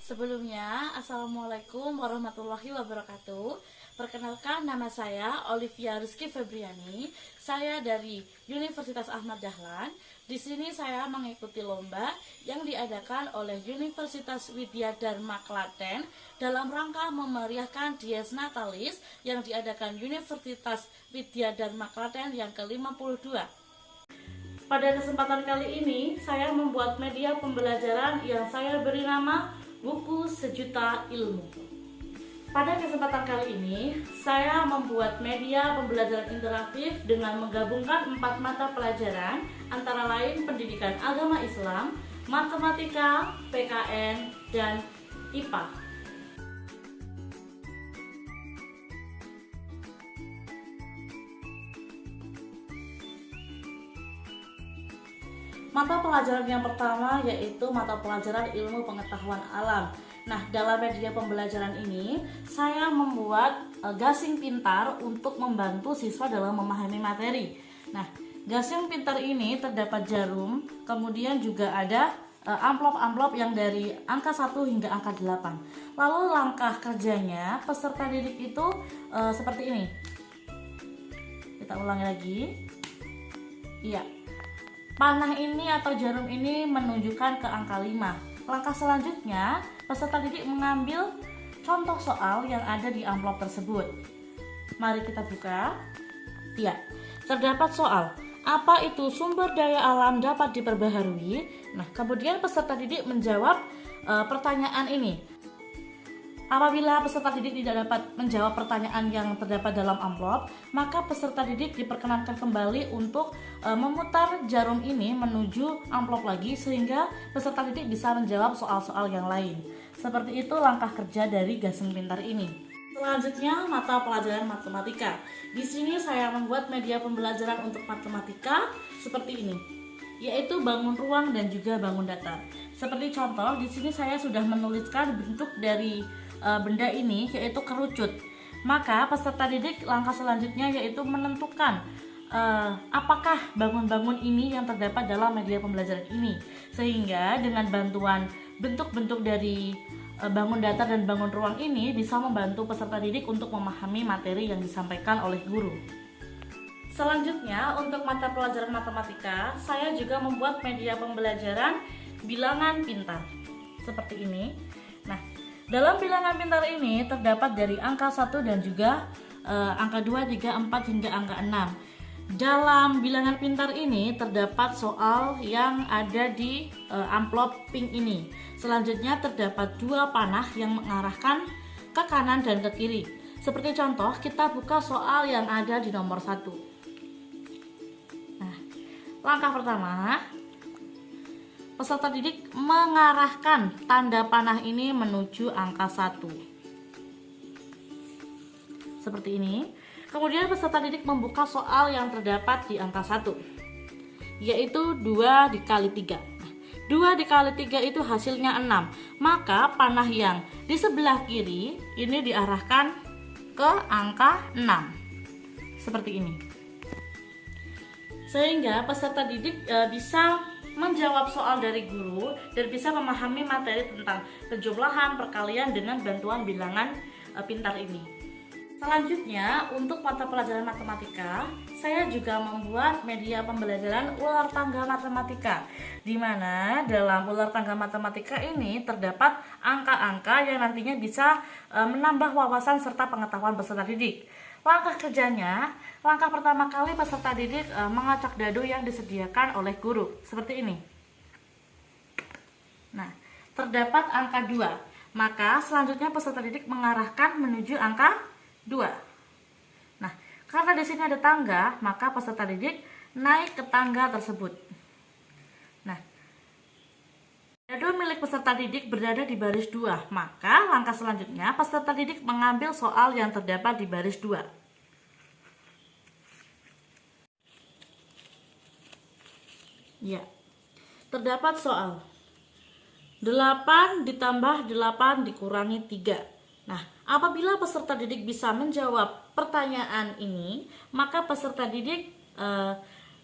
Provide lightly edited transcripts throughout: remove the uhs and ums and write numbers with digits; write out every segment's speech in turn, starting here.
Sebelumnya, Assalamualaikum warahmatullahi wabarakatuh. Perkenalkan, nama saya Olivia Rizky Febriani. Saya dari Universitas Ahmad Dahlan. Di sini saya mengikuti lomba yang diadakan oleh Universitas Widya Dharma Klaten dalam rangka memeriahkan Dies Natalis yang diadakan Universitas Widya Dharma Klaten yang ke-52. Pada kesempatan kali ini, saya membuat media pembelajaran yang saya beri nama Buku Sejuta Ilmu. Pada kesempatan kali ini, saya membuat media pembelajaran interaktif dengan menggabungkan 4 mata pelajaran, antara lain pendidikan agama Islam, matematika, PKN, dan IPA. Mata pelajaran yang pertama yaitu mata pelajaran ilmu pengetahuan alam. Nah, dalam media pembelajaran ini saya membuat gasing pintar untuk membantu siswa dalam memahami materi. Nah, gasing pintar ini terdapat jarum, kemudian juga ada amplop-amplop yang dari angka 1 hingga angka 8. Lalu langkah kerjanya peserta didik itu seperti ini. Kita ulangi lagi. Iya. Panah ini atau jarum ini menunjukkan ke angka 5. Langkah selanjutnya, peserta didik mengambil contoh soal yang ada di amplop tersebut. Mari kita buka. Ya, terdapat soal. Apa itu sumber daya alam dapat diperbaharui? Nah, kemudian peserta didik menjawab pertanyaan ini. Apabila peserta didik tidak dapat menjawab pertanyaan yang terdapat dalam amplop, maka peserta didik diperkenankan kembali untuk memutar jarum ini menuju amplop lagi sehingga peserta didik bisa menjawab soal-soal yang lain. Seperti itu langkah kerja dari gasing pintar ini. Selanjutnya, mata pelajaran matematika. Di sini saya membuat media pembelajaran untuk matematika seperti ini, yaitu bangun ruang dan juga bangun datar. Seperti contoh, di sini saya sudah menuliskan bentuk dari benda ini yaitu kerucut. Maka peserta didik langkah selanjutnya yaitu menentukan apakah bangun-bangun ini yang terdapat dalam media pembelajaran ini, sehingga dengan bantuan bentuk-bentuk dari bangun datar dan bangun ruang ini bisa membantu peserta didik untuk memahami materi yang disampaikan oleh guru. Selanjutnya, untuk mata pelajaran matematika, saya juga membuat media pembelajaran bilangan pintar seperti ini. Nah, dalam bilangan pintar ini terdapat dari angka 1 dan juga angka 2, 3, 4 hingga angka 6. Dalam bilangan pintar ini terdapat soal yang ada di amplop pink ini. Selanjutnya terdapat 2 panah yang mengarahkan ke kanan dan ke kiri. Seperti contoh, kita buka soal yang ada di nomor 1. Nah, langkah pertama, peserta didik mengarahkan tanda panah ini menuju angka 1. Seperti ini. Kemudian peserta didik membuka soal yang terdapat di angka 1, yaitu 2 dikali 3. 2 dikali 3 itu hasilnya 6. Maka panah yang di sebelah kiri ini diarahkan ke angka 6. Seperti ini. Sehingga peserta didik bisa menjawab soal dari guru dan bisa memahami materi tentang penjumlahan, perkalian dengan bantuan bilangan pintar ini. Selanjutnya, untuk mata pelajaran matematika, saya juga membuat media pembelajaran ular tangga matematika, di mana dalam ular tangga matematika ini terdapat angka-angka yang nantinya bisa menambah wawasan serta pengetahuan peserta didik. Langkah kerjanya, langkah pertama kali peserta didik mengacak dadu yang disediakan oleh guru, seperti ini. Nah, terdapat angka 2, maka selanjutnya peserta didik mengarahkan menuju angka 2. Nah, karena di sini ada tangga, maka peserta didik naik ke tangga tersebut. Nah, dadu milik peserta didik berada di baris 2, maka langkah selanjutnya peserta didik mengambil soal yang terdapat di baris 2. Ya, terdapat soal 8 ditambah 8 dikurangi 3. Nah, apabila peserta didik bisa menjawab pertanyaan ini, maka peserta didik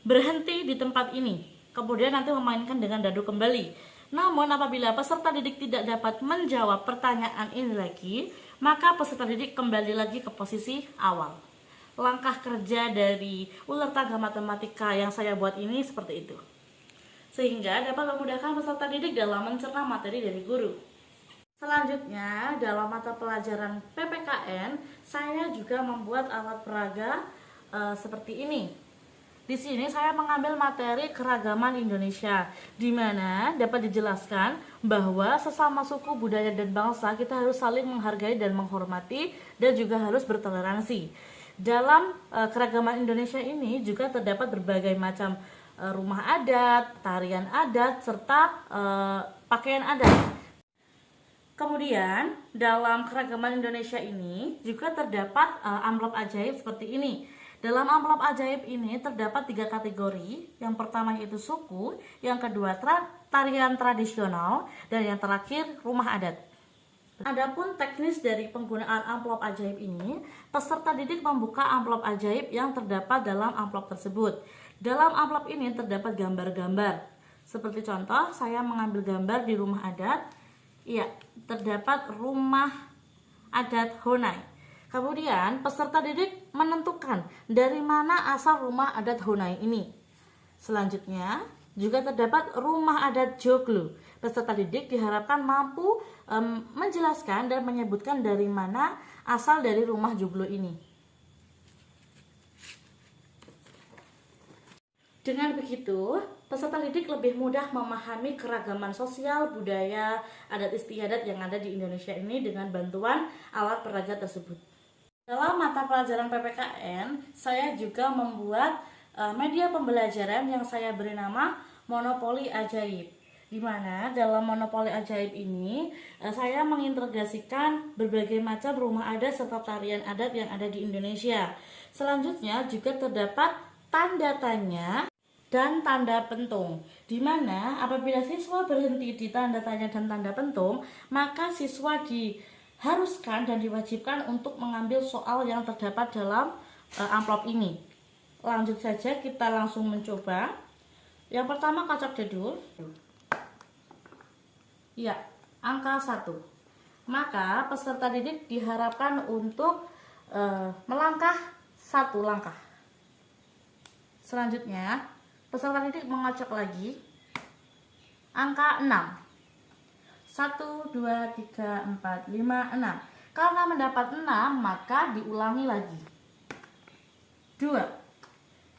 berhenti di tempat ini. Kemudian nanti memainkan dengan dadu kembali. Namun apabila peserta didik tidak dapat menjawab pertanyaan ini lagi, maka peserta didik kembali lagi ke posisi awal. Langkah kerja dari ular tangga matematika yang saya buat ini seperti itu, sehingga dapat memudahkan peserta didik dalam mencerna materi dari guru. Selanjutnya, dalam mata pelajaran PPKN, saya juga membuat alat peraga seperti ini. Di sini saya mengambil materi keragaman Indonesia, di mana dapat dijelaskan bahwa sesama suku, budaya, dan bangsa kita harus saling menghargai dan menghormati, dan juga harus bertoleransi. Dalam keragaman Indonesia ini juga terdapat berbagai macam rumah adat, tarian adat, serta pakaian adat. Kemudian dalam keragaman Indonesia ini juga terdapat amplop ajaib seperti ini. Dalam amplop ajaib ini terdapat 3 kategori. Yang pertama yaitu suku, yang kedua tarian tradisional, dan yang terakhir rumah adat. Adapun teknis dari penggunaan amplop ajaib ini, peserta didik membuka amplop ajaib yang terdapat dalam amplop tersebut. Dalam amplop ini terdapat gambar-gambar. Seperti contoh, saya mengambil gambar di rumah adat. Iya, terdapat rumah adat Honai. Kemudian peserta didik menentukan dari mana asal rumah adat Honai ini. Selanjutnya juga terdapat rumah adat Joglo. Peserta didik diharapkan mampu menjelaskan dan menyebutkan dari mana asal dari rumah Joglo ini. Dengan begitu, peserta didik lebih mudah memahami keragaman sosial, budaya, adat istiadat yang ada di Indonesia ini dengan bantuan alat peraga tersebut. Dalam mata pelajaran PPKN, saya juga membuat media pembelajaran yang saya beri nama Monopoli Ajaib. Di mana dalam Monopoli Ajaib ini saya mengintegrasikan berbagai macam rumah adat serta tarian adat yang ada di Indonesia. Selanjutnya juga terdapat tanda tanya dan tanda pentung. Di mana apabila siswa berhenti di tanda tanya dan tanda pentung, maka siswa diharuskan dan diwajibkan untuk mengambil soal yang terdapat dalam amplop ini. Lanjut saja, kita langsung mencoba. Yang pertama kocok jadul. Ya, angka 1. Maka peserta didik diharapkan untuk melangkah 1 langkah. Selanjutnya, peserta didik mengocok lagi angka 6. 1, 2, 3, 4, 5, 6. Karena mendapat 6, maka diulangi lagi. 2.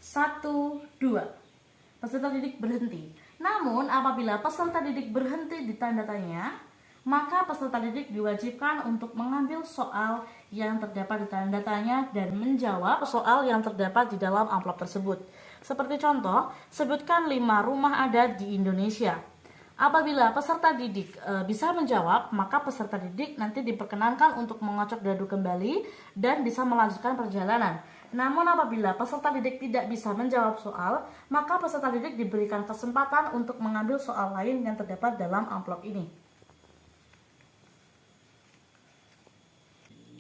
1, 2. Peserta didik berhenti. Namun apabila peserta didik berhenti di tanda tanya, maka peserta didik diwajibkan untuk mengambil soal yang terdapat di tanda tanya dan menjawab soal yang terdapat di dalam amplop tersebut. Seperti contoh, sebutkan 5 rumah adat di Indonesia. Apabila peserta didik bisa menjawab, maka peserta didik nanti diperkenankan untuk mengocok dadu kembali dan bisa melanjutkan perjalanan. Namun apabila peserta didik tidak bisa menjawab soal, maka peserta didik diberikan kesempatan untuk mengambil soal lain yang terdapat dalam amplop ini.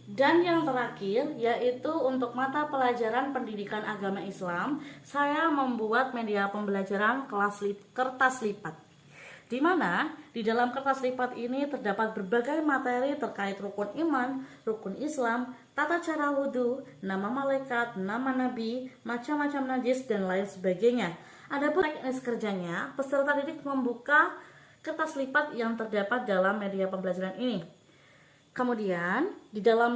Dan yang terakhir, yaitu untuk mata pelajaran pendidikan agama Islam, saya membuat media pembelajaran kertas lipat. Di mana di dalam kertas lipat ini terdapat berbagai materi terkait rukun iman, rukun Islam, tata cara wudhu, nama malaikat, nama nabi, macam-macam najis, dan lain sebagainya. Adapun teknis kerjanya, peserta didik membuka kertas lipat yang terdapat dalam media pembelajaran ini. Kemudian di dalam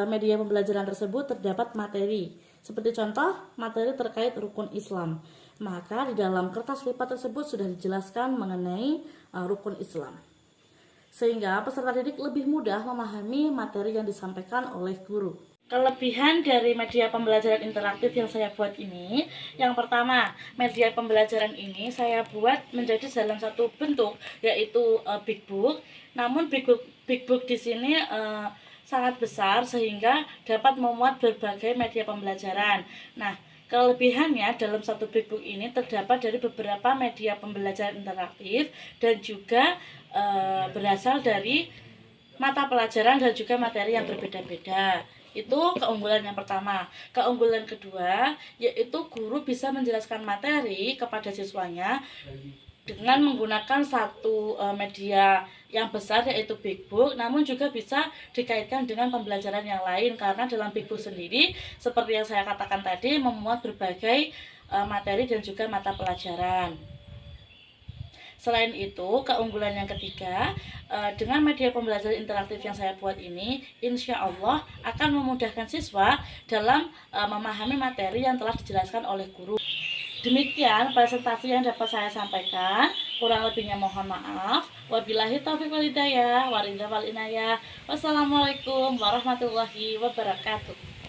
media pembelajaran tersebut terdapat materi. Seperti contoh, materi terkait rukun Islam. Maka di dalam kertas lipat tersebut sudah dijelaskan mengenai rukun Islam. Sehingga peserta didik lebih mudah memahami materi yang disampaikan oleh guru. Kelebihan dari media pembelajaran interaktif yang saya buat ini, yang pertama, media pembelajaran ini saya buat menjadi dalam satu bentuk, yaitu big book. Namun big book di sini sangat besar sehingga dapat memuat berbagai media pembelajaran. Nah, kelebihannya dalam satu big book ini terdapat dari beberapa media pembelajaran interaktif dan juga berasal dari mata pelajaran dan juga materi yang berbeda-beda. Itu keunggulan yang pertama. Keunggulan kedua yaitu guru bisa menjelaskan materi kepada siswanya dengan menggunakan satu media yang besar yaitu Big Book, namun juga bisa dikaitkan dengan pembelajaran yang lain karena dalam Big Book sendiri seperti yang saya katakan tadi memuat berbagai materi dan juga mata pelajaran. Selain itu, keunggulan yang ketiga, dengan media pembelajaran interaktif yang saya buat ini, insya Allah akan memudahkan siswa dalam memahami materi yang telah dijelaskan oleh guru. Demikian presentasi yang dapat saya sampaikan. Kurang lebihnya mohon maaf. Wabillahi taufiq wal hidayah. Wassalamualaikum warahmatullahi wabarakatuh.